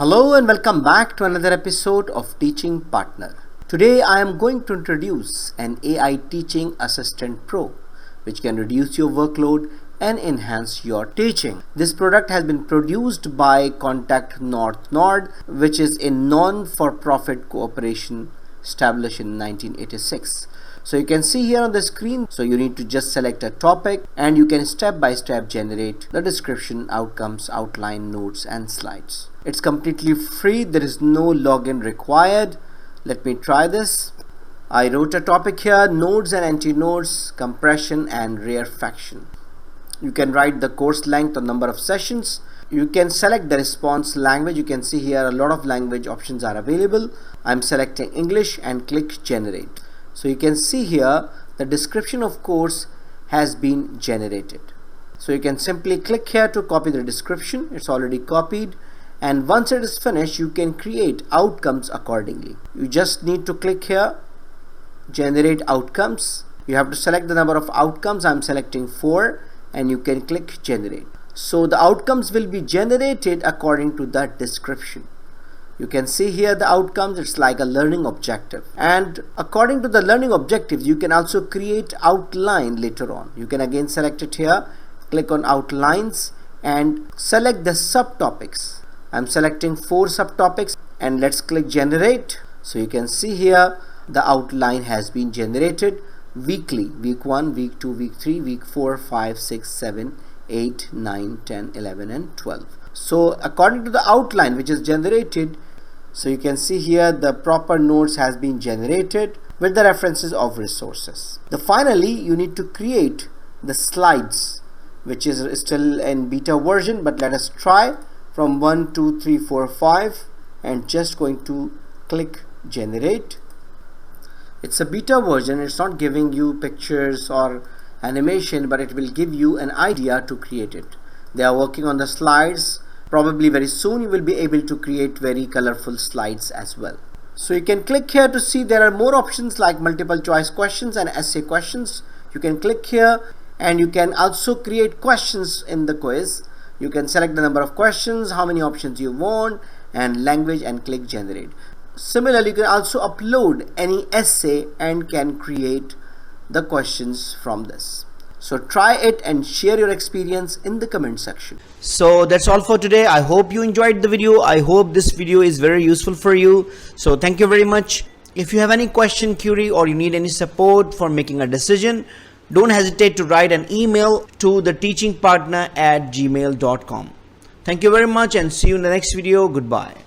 Hello and welcome back to another episode of Teaching Partner. Today I am going to introduce an AI Teaching Assistant Pro which can reduce your workload and enhance your teaching. This product has been produced by Contact North Nord, which is a non-for-profit corporation established in 1986. So you can see here on the screen, so you need to just select a topic and you can step by step generate the description, outcomes, outline, notes and slides. It's completely free. There is no login required. Let me try this. I wrote a topic here: nodes and anti-nodes, compression and rarefaction. You can write the course length or number of sessions. You can select the response language. You can see here a lot of language options are available. I'm selecting English and click generate. So you can see here the description of course has been generated. So you can simply click here to copy the description. It's already copied, and once it is finished you can create outcomes accordingly. You just need to click here, generate outcomes. You have to select the number of outcomes. I'm selecting 4 and you can click generate. So the outcomes will be generated according to that description. You can see here the outcomes. It's like a learning objective, and according to the learning objectives you can also create outline later on. You can again select it here, click on outlines and select the subtopics. I'm selecting 4 subtopics and let's click generate. So you can see here the outline has been generated weekly: week 1, week 2, week 3, week 4, 5, 6, 7, 8, 9, 10, 11 and 12. So according to the outline which is generated, so you can see here the proper notes has been generated with the references of resources. Finally you need to create the slides, which is still in beta version, but let us try from 1, 2, 3, 4, 5 and just going to click generate. It's a beta version. It's not giving you pictures or animation, but it will give you an idea to create it. They are working on the slides. Probably very soon you will be able to create very colorful slides as well. So you can click here to see there are more options like multiple choice questions and essay questions. You can click here and you can also create questions in the quiz. You can select the number of questions, how many options you want, and language, and click generate. Similarly, you can also upload any essay and can create the questions from this. So try it and share your experience in the comment section. So that's all for today. I hope you enjoyed the video. I hope this video is very useful for you. So thank you very much. If you have any question, query, or you need any support for making a decision, don't hesitate to write an email to theteachingpartner@gmail.com. Thank you very much and see you in the next video. Goodbye.